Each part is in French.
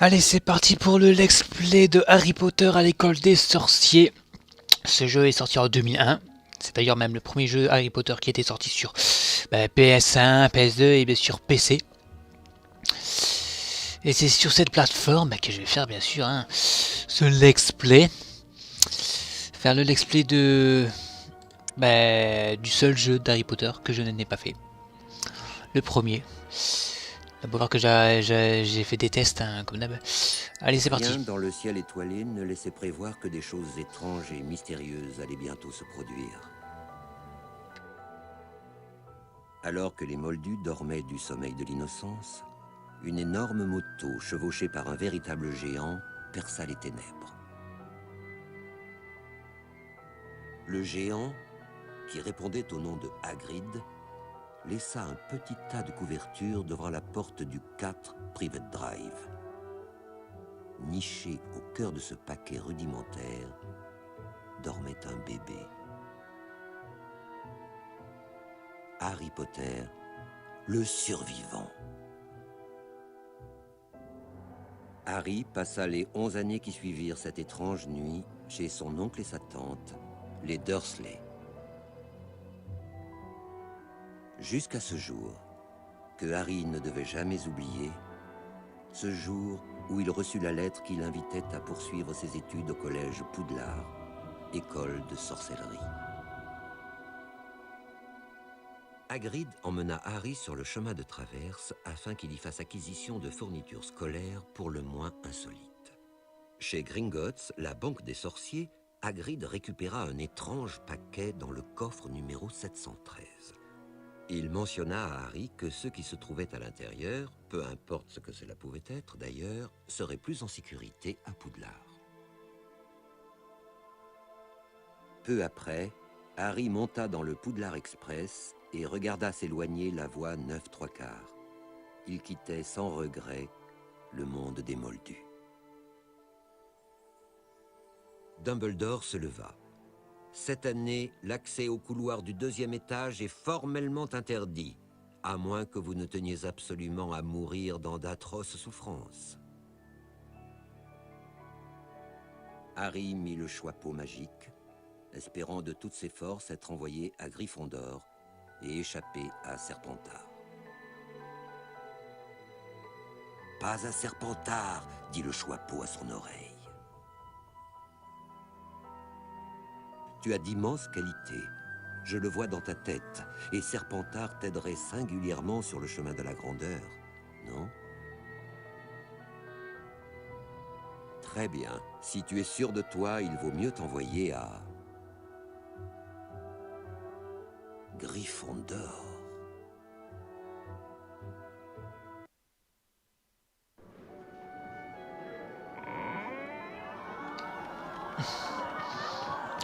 Allez, c'est parti pour le let's play de Harry Potter à l'école des sorciers. Ce jeu est sorti en 2001. C'est d'ailleurs même le premier jeu Harry Potter qui était sorti sur PS1, PS2 et bien sûr PC. Et c'est sur cette plateforme que je vais faire bien sûr ce let's play. Faire le let's play du seul jeu d'Harry Potter que je n'ai pas fait. Le premier. D'abord que j'ai fait des tests comme d'hab. Allez, c'est parti. Rien dans le ciel étoilé ne laissait prévoir que des choses étranges et mystérieuses allaient bientôt se produire. Alors que les Moldus dormaient du sommeil de l'innocence, une énorme moto chevauchée par un véritable géant perça les ténèbres. Le géant, qui répondait au nom de Hagrid, laissa un petit tas de couvertures devant la porte du 4 Private Drive. Niché au cœur de ce paquet rudimentaire, dormait un bébé. Harry Potter, le survivant. Harry passa les 11 années qui suivirent cette étrange nuit chez son oncle et sa tante, les Dursley. Jusqu'à ce jour, que Harry ne devait jamais oublier, ce jour où il reçut la lettre qui l'invitait à poursuivre ses études au collège Poudlard, école de sorcellerie. Hagrid emmena Harry sur le chemin de traverse afin qu'il y fasse acquisition de fournitures scolaires pour le moins insolites. Chez Gringotts, la banque des sorciers, Hagrid récupéra un étrange paquet dans le coffre numéro 713. Il mentionna à Harry que ceux qui se trouvaient à l'intérieur, peu importe ce que cela pouvait être d'ailleurs, seraient plus en sécurité à Poudlard. Peu après, Harry monta dans le Poudlard Express et regarda s'éloigner la voie 9¾ Il quittait sans regret le monde des Moldus. Dumbledore se leva. Cette année, l'accès au couloir du 2e étage est formellement interdit, à moins que vous ne teniez absolument à mourir dans d'atroces souffrances. Harry mit le choixpeau magique, espérant de toutes ses forces être envoyé à Gryffondor et échapper à Serpentard. « Pas à Serpentard !» dit le choixpeau à son oreille. Tu as d'immenses qualités, je le vois dans ta tête, et Serpentard t'aiderait singulièrement sur le chemin de la grandeur, non? Très bien, si tu es sûr de toi, il vaut mieux t'envoyer à Gryffondor.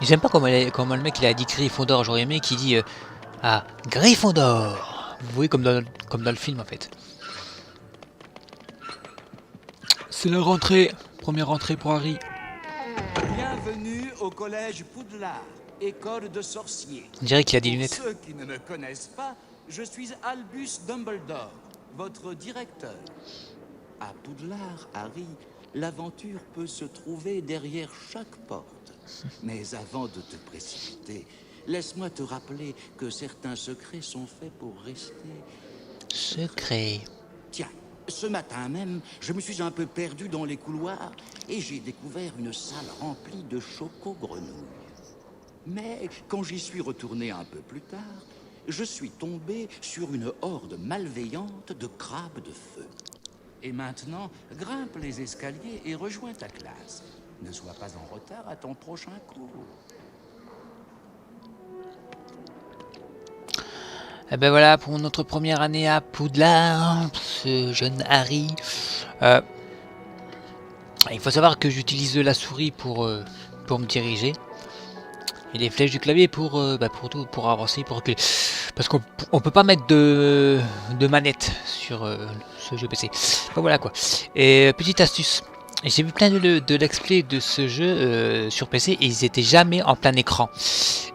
J'aime pas comment le mec il a dit Gryffondor, j'aurais aimé qu'il dit Gryffondor. Vous voyez comme dans le film en fait. C'est la rentrée, première rentrée pour Harry. Bienvenue au collège Poudlard, école de sorciers. On dirait qu'il a des lunettes. Pour ceux qui ne me connaissent pas, je suis Albus Dumbledore, votre directeur. À Poudlard, Harry, l'aventure peut se trouver derrière chaque porte. Mais avant de te précipiter, laisse-moi te rappeler que certains secrets sont faits pour rester... Secret. Tiens, ce matin même, je me suis un peu perdu dans les couloirs et j'ai découvert une salle remplie de choco-grenouilles. Mais quand j'y suis retourné un peu plus tard, je suis tombé sur une horde malveillante de crabes de feu. Et maintenant, grimpe les escaliers et rejoins ta classe. Ne sois pas en retard à ton prochain cours. Et ben voilà pour notre première année à Poudlard, pour ce jeune Harry. Il faut savoir que j'utilise la souris pour me diriger. Et les flèches du clavier pour avancer, parce qu'on peut pas mettre de manette sur ce jeu PC. Enfin, voilà quoi. Et petite astuce, j'ai vu plein de let's play de ce jeu sur PC et ils étaient jamais en plein écran.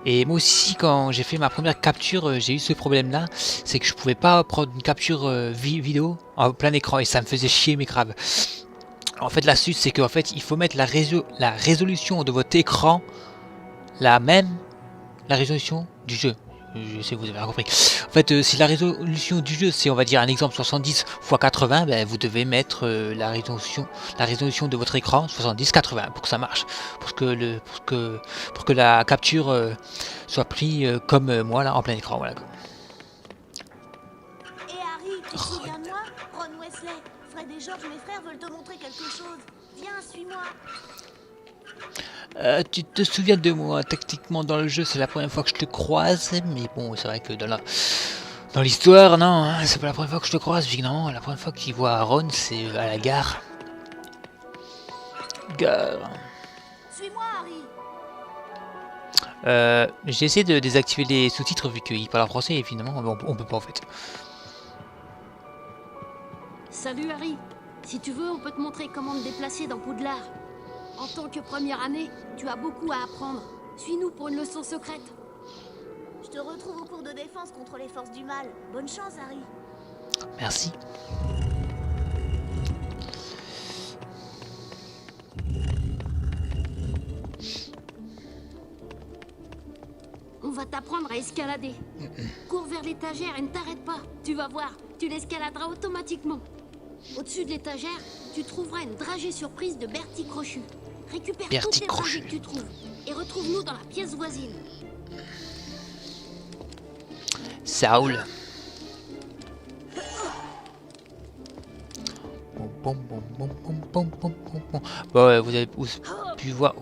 Et moi aussi quand j'ai fait ma première capture, j'ai eu ce problème là, c'est que je pouvais pas prendre une capture vidéo en plein écran et ça me faisait chier mais grave. En fait, l'astuce, c'est qu'en fait, il faut mettre la résolution de votre écran la résolution du jeu. Je sais que vous avez compris. En fait, si la résolution du jeu, c'est on va dire un exemple 70 x 80, ben, vous devez mettre la résolution de votre écran 70-80 pour que ça marche, pour que la capture soit prise comme moi là en plein écran. Voilà. Et Harry, tu te souviens de moi? Ron Weasley, Fred et George, mes frères, veulent te montrer quelque chose. Viens, suis-moi. Tu te souviens de moi, tactiquement dans le jeu, c'est la première fois que je te croise, mais bon, c'est vrai que dans l'histoire, non, hein, c'est pas la première fois que je te croise, évidemment, la première fois qu'il voit Ron, c'est à la gare. Suis-moi, Harry. J'ai essayé de désactiver les sous-titres vu qu'il parle en français, et finalement, on peut pas en fait. Salut Harry, si tu veux, on peut te montrer comment te déplacer dans Poudlard. En tant que première année, tu as beaucoup à apprendre. Suis-nous pour une leçon secrète. Je te retrouve au cours de défense contre les forces du mal. Bonne chance, Harry. Merci. On va t'apprendre à escalader. Cours vers l'étagère et ne t'arrête pas. Tu vas voir, tu l'escaladeras automatiquement. Au-dessus de l'étagère, tu trouveras une dragée surprise de Bertie Crochu. Récupère toutes les dragées que tu trouves et retrouve-nous dans la pièce voisine. Saoul. Bon, vous avez pu voir,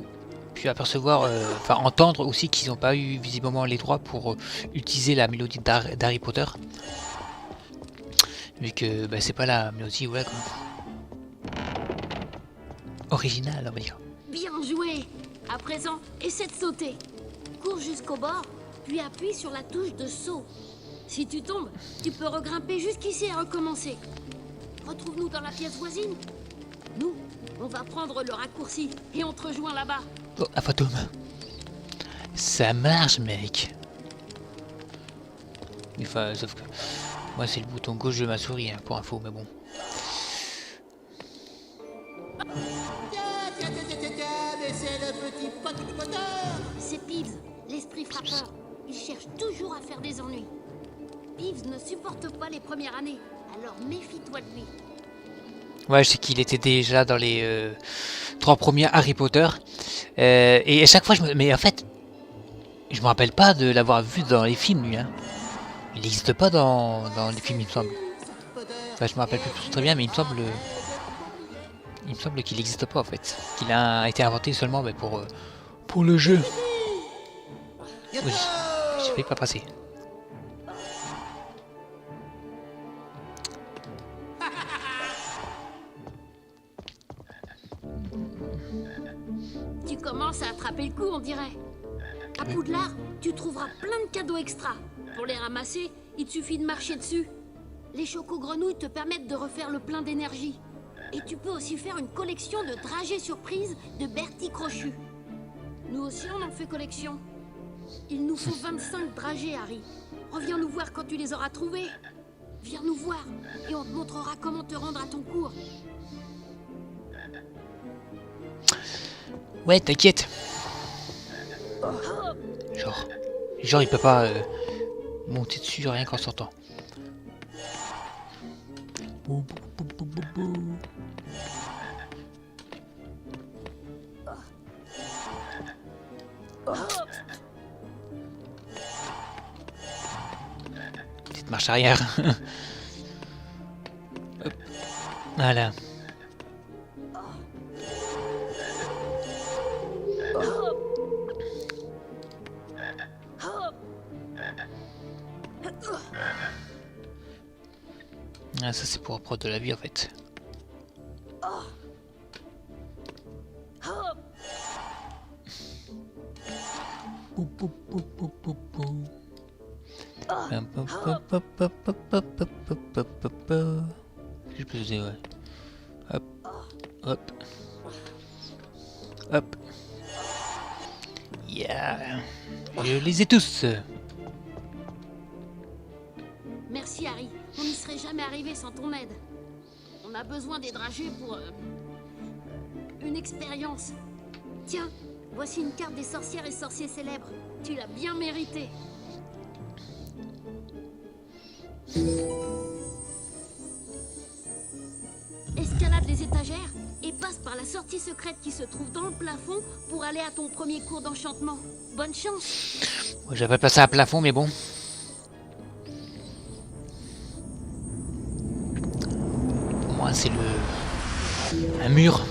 pu apercevoir, enfin entendre aussi qu'ils n'ont pas eu visiblement les droits pour utiliser la mélodie d'Harry Potter. Vu que bah, c'est pas la mélodie ouais, originale, on va dire. Bien joué. À présent, essaie de sauter. Cours jusqu'au bord, puis appuie sur la touche de saut. Si tu tombes, tu peux regrimper jusqu'ici et recommencer. Retrouve-nous dans la pièce voisine. Nous, on va prendre le raccourci et on te rejoint là-bas. Oh, un fantôme. Ça marche, mec. Enfin, sauf que moi, c'est le bouton gauche de ma souris, hein, pour info, mais bon. C'est Peeves, l'esprit frappeur. Il cherche toujours à faire des ennuis. Peeves ne supporte pas les premières années, alors méfie-toi de lui. Ouais, je sais qu'il était déjà dans les 3 premiers Harry Potter. Et à chaque fois, mais en fait, je me rappelle pas de l'avoir vu dans les films, lui. Hein. Il n'existe pas dans les films, il me semble. Enfin, je me rappelle plus très bien, mais il me semble qu'il n'existe pas en fait. Qu'il a été inventé seulement bah, pour le jeu. Oui, je vais pas passer. Tu commences à attraper le coup, on dirait. À Poudlard, tu trouveras plein de cadeaux extra. Pour les ramasser, il te suffit de marcher dessus. Les chocos-grenouilles te permettent de refaire le plein d'énergie. Et tu peux aussi faire une collection de dragées surprises de Bertie Crochu. Nous aussi, on en fait collection. Il nous faut 25 dragées, Harry. Reviens nous voir quand tu les auras trouvés. Viens nous voir et on te montrera comment te rendre à ton cours. Ouais, t'inquiète. Genre il peut pas monter dessus rien qu'en sortant. Petite marche arrière. Hop. Voilà. Ah, ça c'est pour apprendre de la vie en fait. Je peux user, ouais. Hop, hop, hop. Yeah. Je les ai tous. Merci, Harry. On n'y serait jamais arrivé sans ton aide. On a besoin des dragées une expérience. Tiens, voici une carte des sorcières et sorciers célèbres. Tu l'as bien mérité. Escalade les étagères et passe par la sortie secrète qui se trouve dans le plafond pour aller à ton premier cours d'enchantement. Bonne chance. Ouais, j'avais passé à plafond, mais bon. Pour moi, c'est un mur.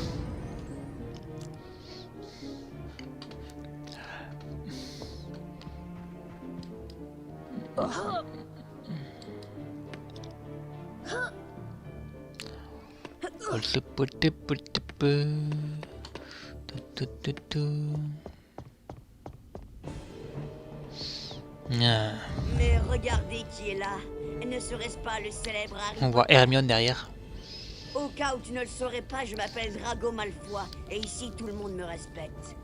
Mais regardez qui est là. Ne serait-ce pas le célèbre Harry? On voit Hermione derrière. Au cas où tu ne le saurais pas, je m'appelle Drago Malfoy. Et ici, tout le monde me respecte.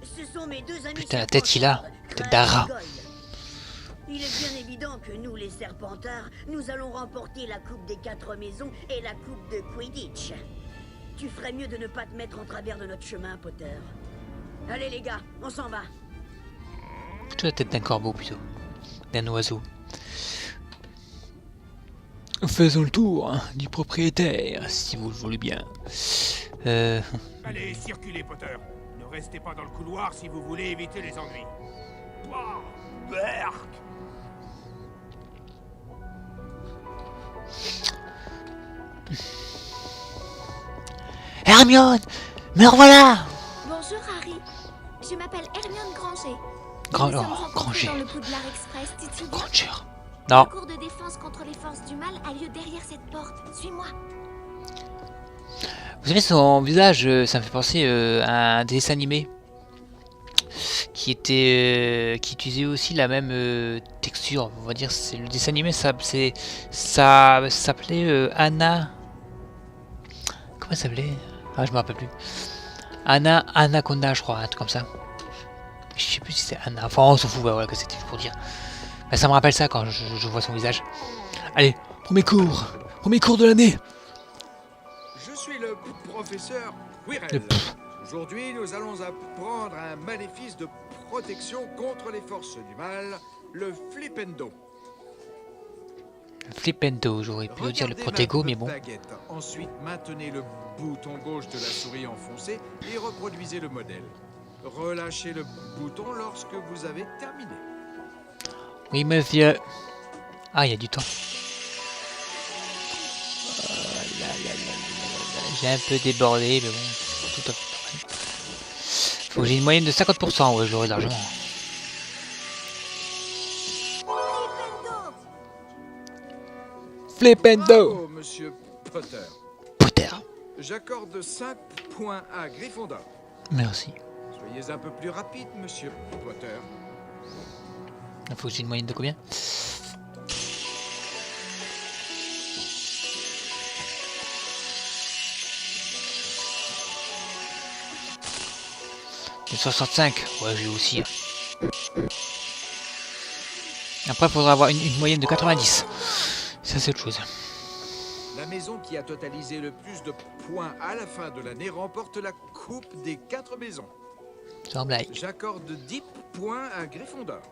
Ce sont mes deux amis. Putain, la tête qu'il a. Tête d'Ara. Il est bien évident que nous, les Serpentards, nous allons remporter la Coupe des 4 maisons et la Coupe de Quidditch. Tu ferais mieux de ne pas te mettre en travers de notre chemin, Potter. Allez les gars, on s'en va. Plutôt la tête d'un corbeau, plutôt. D'un oiseau. Faisons le tour hein, du propriétaire, si vous le voulez bien. Allez, circulez, Potter. Ne restez pas dans le couloir si vous voulez éviter les ennuis. Oh, berk. Hermione, me revoilà. Bonjour Harry, je m'appelle Hermione Granger. Grand, Nous sommes rencontrés Granger. dans le Poudlard Express, tu te souviens? Granger. Non. Le cours de défense contre les forces du mal a lieu derrière cette porte. Suis-moi. Vous savez, son visage, ça me fait penser à un dessin animé qui utilisait aussi la même texture. On va dire, c'est le dessin animé, ça s'appelait Anna. Comment ça s'appelait? Ah, je me rappelle plus. Anaconda, je crois, un truc comme ça. Je sais plus si c'est Anna. Enfin, on s'en fout, bah, voilà, que c'était pour dire. Bah, ça me rappelle ça quand je vois son visage. Allez, premier cours de l'année. Je suis le professeur Quirrell. Aujourd'hui, nous allons apprendre un maléfice de protection contre les forces du mal, le Flipendo. Flipendo, j'aurais pu dire le Protego, mais bon. Baguette. Ensuite, maintenez le bouton gauche de la souris enfoncé et reproduisez le modèle. Relâchez le bouton lorsque vous avez terminé. Oui, monsieur. Ah, il y a du temps. J'ai un peu débordé, mais bon, tout à fait pareil. Faut que j'ai une moyenne de 50%, ouais, j'aurai largement. Flipendo. Bravo, monsieur Potter. Potter. J'accorde 5 points à Gryffondor. Merci. Soyez un peu plus rapide, monsieur Potter. Faut que j'ai une moyenne de combien? De 65. Ouais, j'ai aussi. Hein. Après, il faudra avoir une moyenne de 90. Ça, c'est autre chose. La maison qui a totalisé le plus de points à la fin de l'année remporte la Coupe des 4 maisons. Sans blague. J'accorde 10 points à Gryffondor.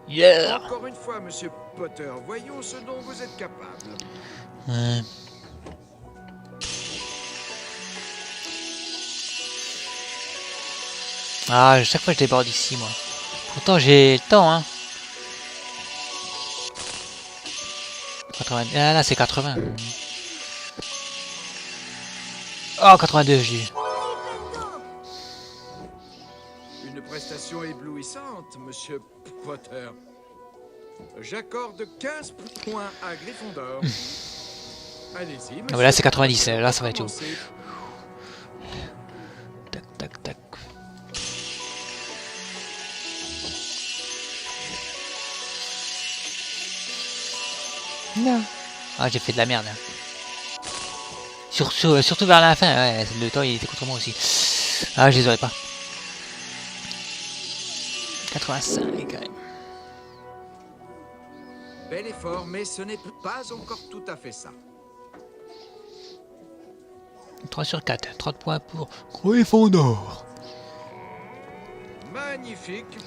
Yeah! Encore une fois, monsieur Potter, voyons ce dont vous êtes capable. Ouais. Ah, chaque fois je déborde ici, moi. Pourtant, j'ai le temps, hein. 80... Ah, là, c'est 80. Oh, 82, j'ai eu. Une prestation éblouissante, monsieur Potter. J'accorde 15 points à Gryffondor. Allez-y, Ah, voilà, c'est 90. Là, ça va être où? commencez. Tac, tac, tac. Non. Ah, j'ai fait de la merde. Hein. Surtout vers la fin, ouais, le temps il était contre moi aussi. Ah, je les aurais pas. 85 quand même. Bel effort, mais ce n'est pas encore tout à fait ça. 3 sur 4. 30 points pour Gryffondor. Magnifique.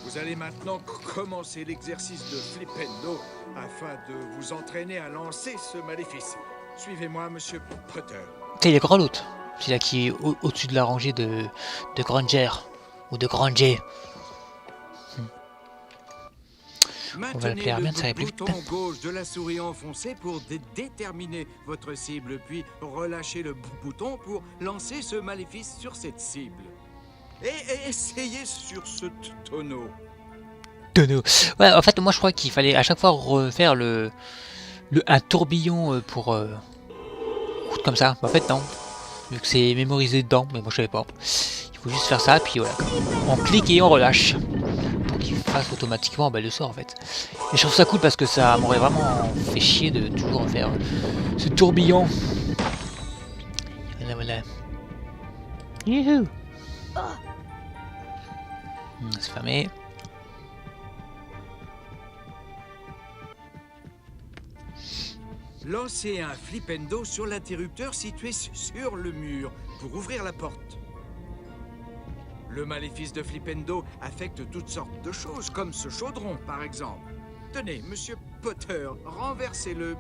Vous allez maintenant commencer l'exercice de Flipendo afin de vous entraîner à lancer ce maléfice. Suivez-moi, monsieur Potter. Il est grand l'autre. C'est là qui est au-dessus de la rangée de Granger. Ou de Granger. On va l'appeler Hermione, ça va plus vite. Maintenez le bouton gauche de la souris enfoncé pour déterminer votre cible, puis relâchez le bouton pour lancer ce maléfice sur cette cible. Et essayez sur ce tonneau. Tonneau. Ouais, en fait, moi je crois qu'il fallait à chaque fois refaire un tourbillon pour comme ça. En fait, non. Vu que c'est mémorisé dedans, mais moi je savais pas. Il faut juste faire ça, puis voilà. On clique et on relâche. Pour qu'il fasse automatiquement le sort en fait. Et je trouve ça cool parce que ça m'aurait vraiment fait chier de toujours faire ce tourbillon. Voilà, voilà. Youhou! C'est fermé. Lancez un Flipendo sur l'interrupteur situé sur le mur pour ouvrir la porte. Le maléfice de Flipendo affecte toutes sortes de choses, comme ce chaudron, par exemple. Tenez, monsieur Potter, renversez-le.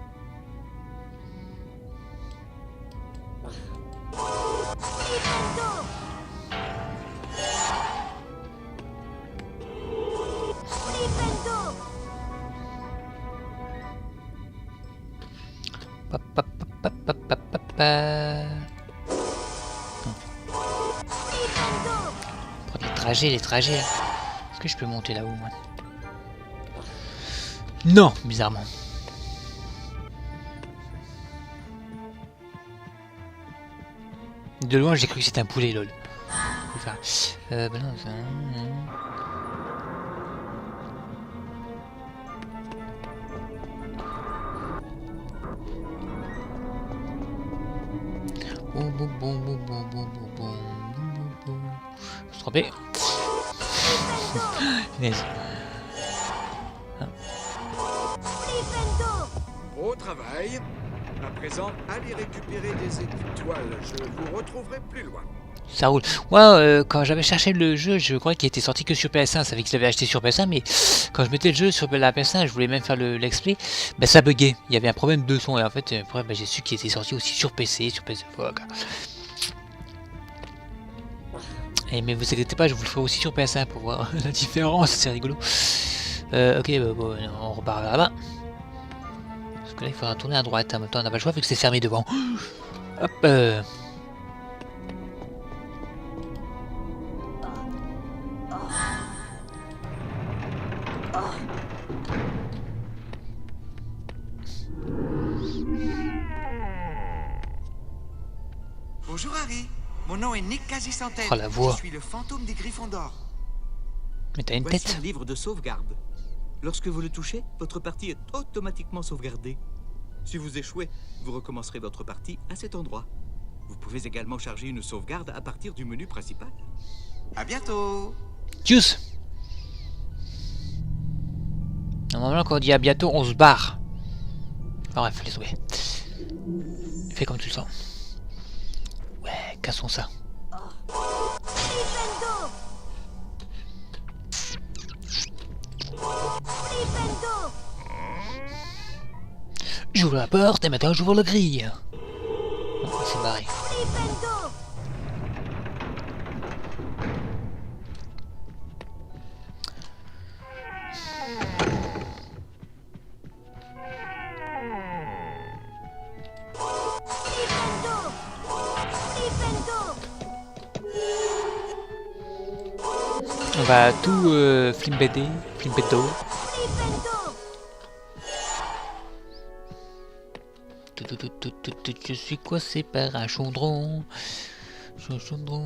Les trajets. Est-ce que je peux monter là-haut, moi? Non, bizarrement. De loin, j'ai cru que c'était un poulet, lol. Enfin, bah non, ça... Je suis trompé. Au travail. À présent, allez récupérer des étoiles. Je vous retrouverai plus loin. Ça roule. Moi, quand j'avais cherché le jeu, je croyais qu'il était sorti que sur PS1. Je savais que je l'avais acheté sur PS1, mais quand je mettais le jeu sur la PS1, je voulais même faire l'explay, ça buguait. Il y avait un problème de son, et en fait, après, j'ai su qu'il était sorti aussi sur PC, sur PS2. Et mais vous inquiétez pas, je vous le ferai aussi sur PS1 pour voir la différence, c'est rigolo. Ok, bon, on repart là-bas. Parce que là, il faudra tourner à droite. En même temps, on n'a pas le choix vu que c'est fermé devant. Hop. Bonjour Harry, mon nom est Nick Quasi-Centaine. Oh, la voix. Je suis le fantôme des Gryffondors. Mais t'as une Voici tête. un livre de sauvegarde. Lorsque vous le touchez, votre partie est automatiquement sauvegardée. Si vous échouez, vous recommencerez votre partie à cet endroit. Vous pouvez également charger une sauvegarde à partir du menu principal. À bientôt. Tchuss. Normalement, quand on dit à bientôt, on se barre. Enfin, bref, les sauver. Fais comme tu le sens. Ouais, cassons ça. J'ouvre la porte et maintenant j'ouvre la grille. Oh, c'est barré. On va tout flimbedo. Je suis coincé par un chaudron. Chaudron.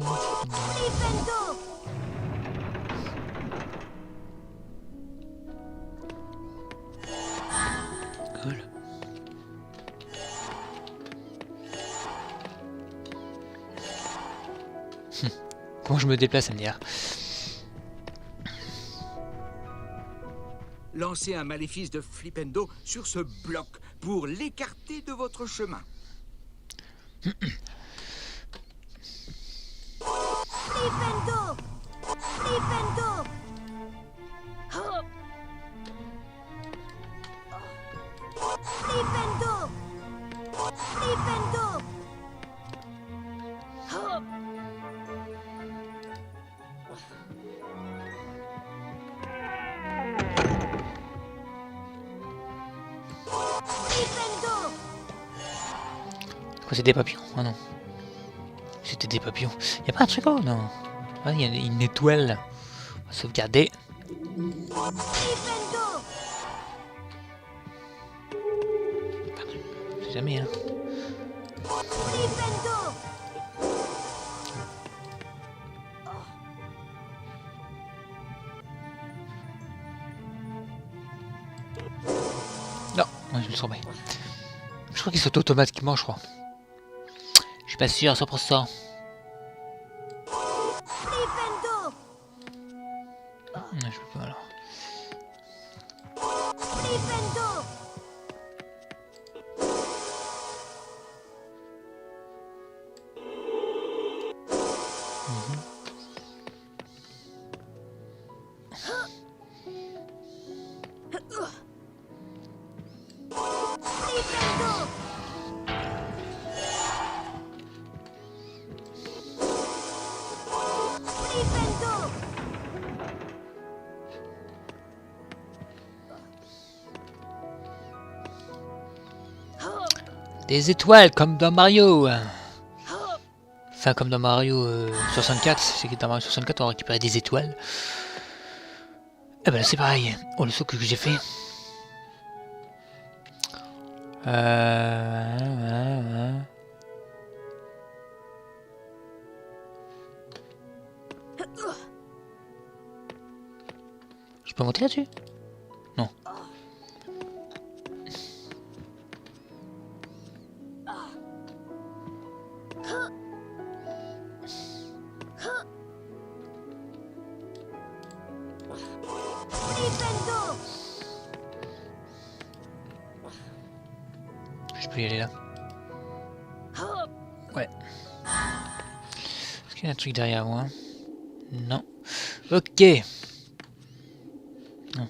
Cool. Comment je me déplace à me dire. Lancez un maléfice de Flipendo sur ce bloc pour l'écarter de votre chemin. Flipendo! Flipendo! Hop! Flipendo! Flipendo! Hop! Flipendo! Quoi, c'est des papillons? Ah non. C'était des papillons. Y'a pas un truc, oh non. Ah, il y a une étoile. On va sauvegarder. Flipendo! Je sais jamais, hein. Flipendo! Non, ouais, je le surveille. Je crois qu'il saute automatiquement, je crois. Je suis pas sûr à 100%. Flipendo! Je peux pas alors. Flipendo! Flipendo! Flipendo! Des étoiles comme dans Mario. Enfin, comme dans Mario 64. C'est que dans Mario 64, on récupérait des étoiles. Eh ben là, c'est pareil. Oh, le saut que j'ai fait. Je peux monter là-dessus? Non. Flipendo! Je peux y aller là. Ouais. Est-ce qu'il y a un truc derrière moi? Non. Ok. Non.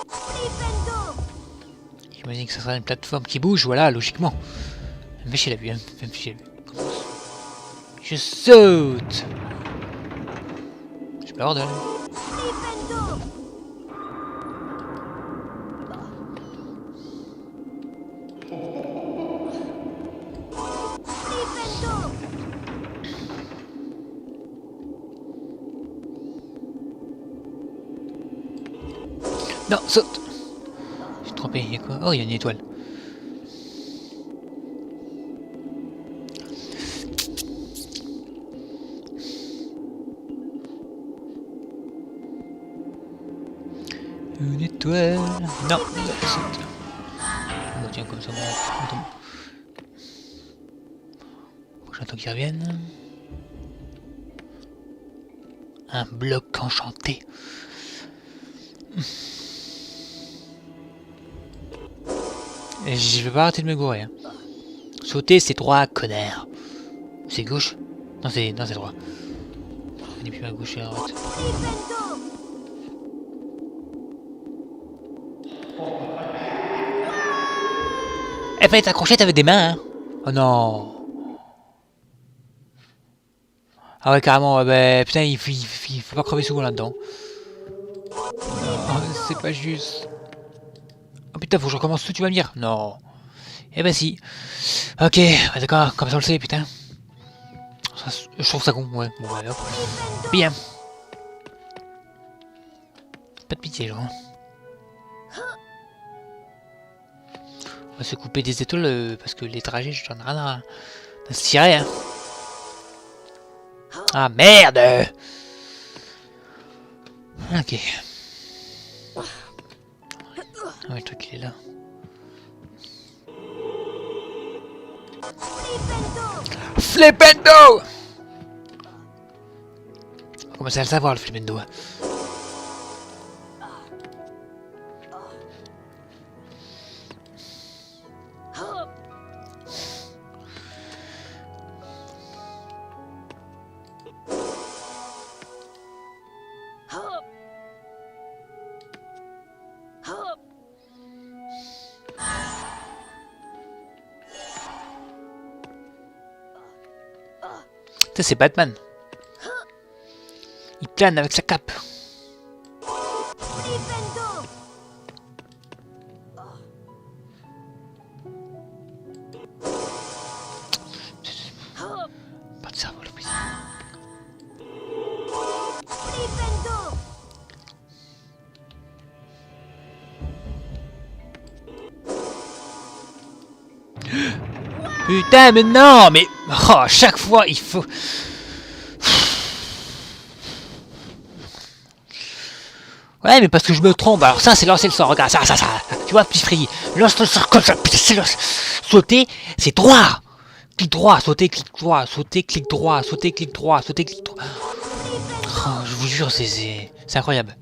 Flipendo! J'imagine que ça sera une plateforme qui bouge, voilà, logiquement. Me chier la vue, me chier la vue. Je saute. Je peux avoir de la vue. Flipendo! Flipendo! Non, saute. J'ai trompé, il y a quoi? Oh, il y a une étoile. Une étoile. Non, saute. Bon, tiens, comme ça, bon, attends. Faut que j'attends qu'il revienne. Un bloc enchanté. Et je vais pas arrêter de me gourer. Hein. Sauter, c'est droit, connard. C'est gauche? Non, c'est droit. On est plus à gauche et à droite. Flipendo! Eh, fallait t'accrocher, t'avais des mains, hein. Oh non. Ah ouais, carrément, ouais, bah, putain, il faut pas crever souvent là-dedans. Oh, c'est pas juste. Oh putain, faut que je recommence tout, tu vas me dire? Non. Eh ben si. Ok, ouais, d'accord, comme ça on le sait, putain. Ça, je trouve ça con, ouais. Bon bah hop. Bien. Pas de pitié, genre. On va se couper des étoiles parce que les trajets, j'en ai rien à se tirer, hein. Ah merde! Ok. Ah ouais, le truc il est là. Flipendo! On va commencer à le savoir, le Flipendo. Ça, c'est Batman. Il plane avec sa cape. Flipendo. Pas de cerveau, le plus. Flipendo. Putain, mais non, mais oh, à chaque fois il faut. Ouais, mais parce que je me trompe. Alors ça, c'est lancer le sort. Regarde, ça. Tu vois, petit Freddy, lance le sort comme ça. Putain, c'est sauter, c'est droit. Clic droit, sauter, clic droit, sauter, clic droit, sauter, clic droit, sauter, clic droit. Oh, je vous jure, c'est incroyable.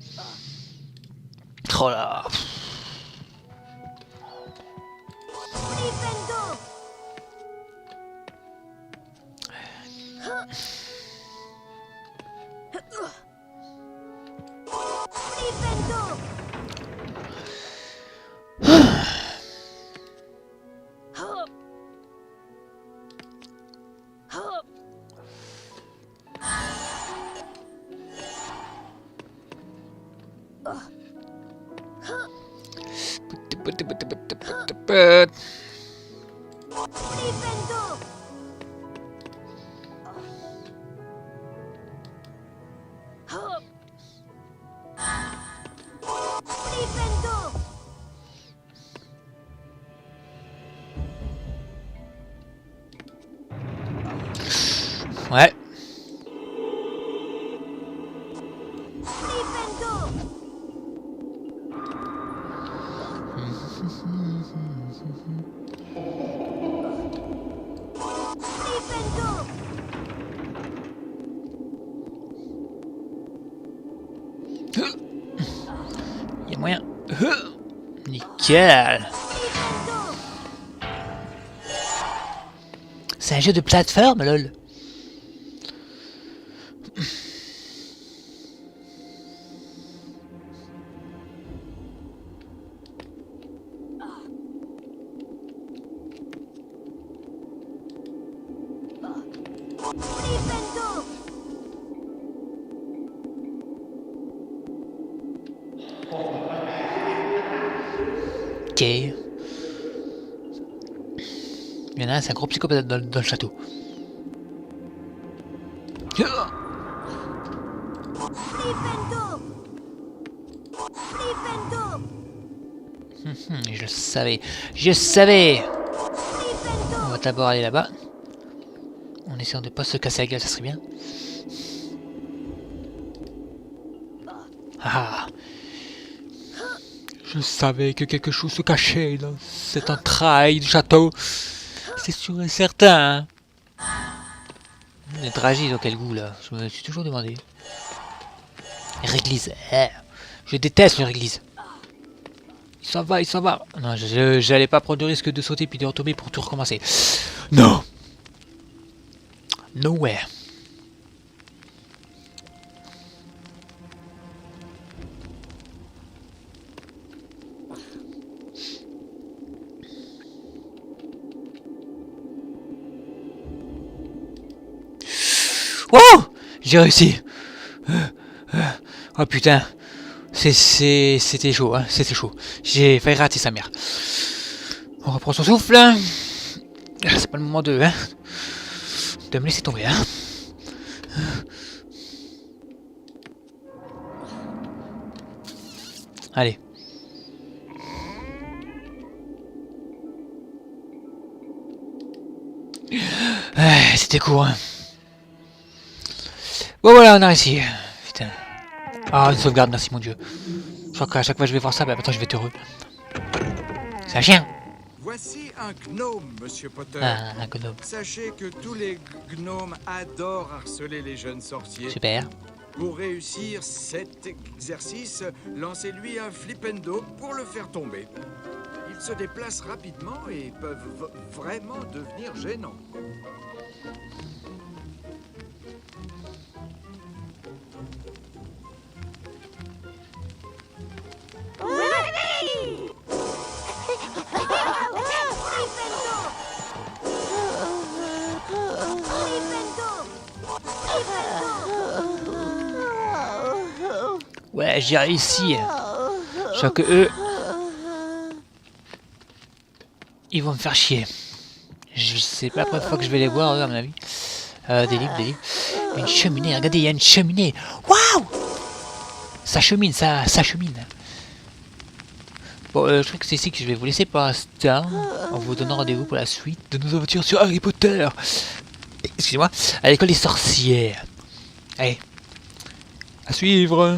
Oh là. Flipendo. Flipendo. Flipendo. Flipendo. Ouais. Flipendo. Flipendo. Il y a moyen. Nickel. C'est un jeu de plateforme, lol. Flipendo. Ok. Il y en a un, c'est un gros psychopathe dans le château. Flipendo. Flipendo. Je le savais. Je savais. Flipendo. On va d'abord aller là-bas. En essayant de pas se casser la gueule, ça serait bien. Ah. Je savais que quelque chose se cachait dans cette entraille du château. C'est sûr et certain. Le dragis, ils ont quel goût là? Je me suis toujours demandé. Réglise. Je déteste le réglise. Il s'en va, il s'en va. Non, j'allais pas prendre le risque de sauter puis de retomber pour tout recommencer. Non. Nowhere. Oh, j'ai réussi. Oh putain. C'était chaud, hein. C'était chaud. J'ai failli rater sa mère. On reprend son souffle. C'est pas le moment de me laisser tomber, hein. Allez. C'était court, hein. Bon voilà, on a réussi. Putain. Ah, une sauvegarde, merci mon dieu. Je crois qu'à chaque fois que je vais voir ça, bah attends, je vais être heureux. C'est un chien. Voici un gnome, Monsieur Potter. Ah, un gnome. Sachez que tous les gnomes adorent harceler les jeunes sorciers. Super. Pour réussir cet exercice, lancez-lui un flipendo pour le faire tomber. Ils se déplacent rapidement et peuvent vraiment devenir gênants. J'ai réussi. Je crois que eux... Ils vont me faire chier. Je sais pas la première fois que je vais les voir, eux, à mon avis. Des livres. Une cheminée, regardez, il y a une cheminée. Waouh! Ça chemine, ça chemine. Bon, je crois que c'est ici que je vais vous laisser pour l'instant. En vous donnant rendez-vous pour la suite de nos aventures sur Harry Potter. Excusez-moi, à l'école des sorcières. Allez, à suivre.